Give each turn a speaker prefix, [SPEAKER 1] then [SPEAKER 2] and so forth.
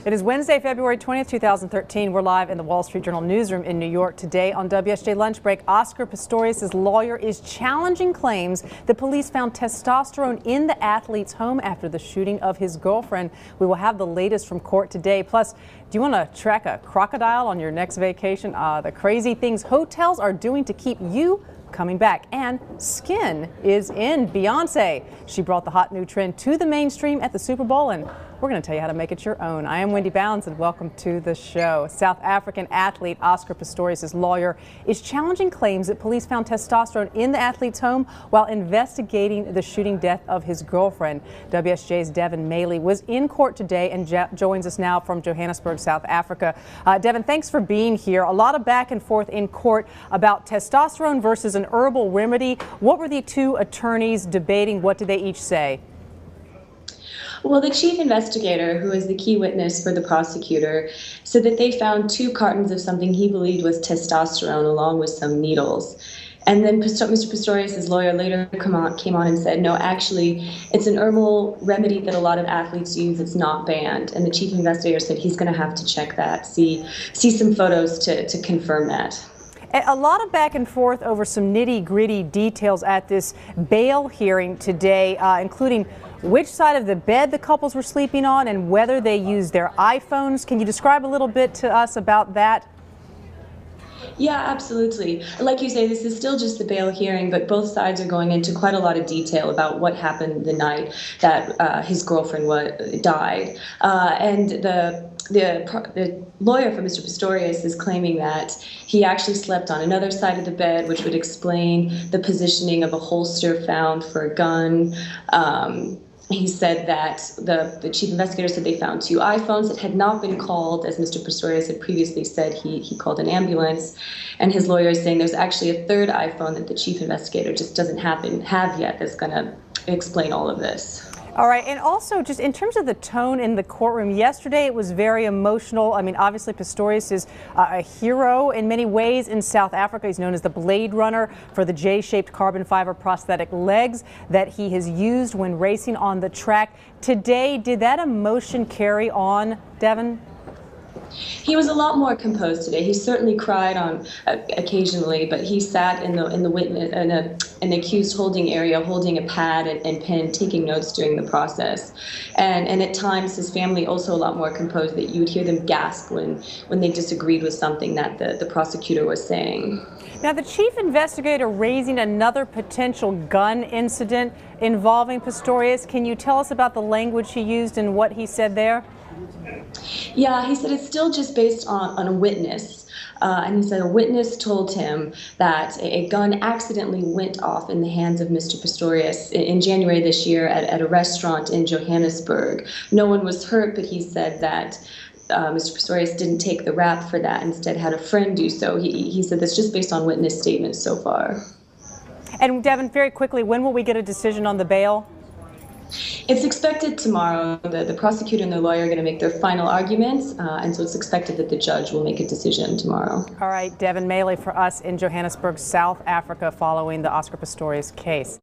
[SPEAKER 1] It is Wednesday, February 20th, 2013. We're live in the Wall Street Journal newsroom in New York. Today on WSJ Lunch Break, Oscar Pistorius' lawyer is challenging claims that police found testosterone in the athlete's home after the shooting of his girlfriend. We will have the latest from court today. Plus, do you want to track a crocodile on your next vacation? The crazy things hotels are doing to keep you coming back. And skin is in. Beyonce. She brought the hot new trend to the mainstream at the Super Bowl, and we're going to tell you how to make it your own. I am Wendy Bounds, and welcome to the show. South African athlete Oscar Pistorius' lawyer is challenging claims that police found testosterone in the athlete's home while investigating the shooting death of his girlfriend. WSJ's Devin Maley was in court today and joins us now from Johannesburg, South Africa. Devin, thanks for being here. A lot of back and forth in court about testosterone versus an herbal remedy. What were the two attorneys debating? What did they each say?
[SPEAKER 2] Well, the chief investigator, who is the key witness for the prosecutor, said that they found 2 cartons of something he believed was testosterone along with some needles. And then Mr. Pistorius' lawyer later came on and said, no, actually, it's an herbal remedy that a lot of athletes use. It's not banned. And the chief investigator said he's going to have to check that, see some photos to confirm that.
[SPEAKER 1] A lot of back and forth over some nitty-gritty details at this bail hearing today, including which side of the bed the couples were sleeping on and whether they used their iPhones. Can you describe a little bit to us about that?
[SPEAKER 2] Yeah, absolutely. Like you say, this is still just the bail hearing, but both sides are going into quite a lot of detail about what happened the night that his girlfriend died. And the lawyer for Mr. Pistorius is claiming that he actually slept on another side of the bed, which would explain the positioning of a holster found for a gun. He said that the chief investigator said they found 2 iPhones that had not been called. As Mr. Pistorius had previously said, he called an ambulance. And his lawyer is saying there's actually a 3rd iPhone that the chief investigator just doesn't have yet that's going to explain all of this.
[SPEAKER 1] All right, and also just in terms of the tone in the courtroom, yesterday it was very emotional. I mean, obviously Pistorius is a hero in many ways in South Africa. He's known as the Blade Runner for the J-shaped carbon fiber prosthetic legs that he has used when racing on the track. Today, did that emotion carry on, Devin?
[SPEAKER 2] He was a lot more composed today. He certainly cried on occasionally, but he sat in the witness in an accused holding area, holding a pad and pen, taking notes during the process. And at times, his family also a lot more composed. That you would hear them gasp when they disagreed with something that the prosecutor was saying.
[SPEAKER 1] Now, the chief investigator raising another potential gun incident involving Pistorius. Can you tell us about the language he used and what he said there?
[SPEAKER 2] Yeah, he said it's still just based on a witness. And he said a witness told him that a gun accidentally went off in the hands of Mr. Pistorius in January this year at a restaurant in Johannesburg. No one was hurt, but he said that Mr. Pistorius didn't take the rap for that, instead had a friend do so. He said that's just based on witness statements so far. And
[SPEAKER 1] Devin, very quickly, when will we get a decision on the bail?
[SPEAKER 2] It's expected tomorrow. The prosecutor and the lawyer are going to make their final arguments, and so it's expected that the judge will make a decision tomorrow.
[SPEAKER 1] All right, Devin Maley for us in Johannesburg, South Africa, following the Oscar Pistorius case.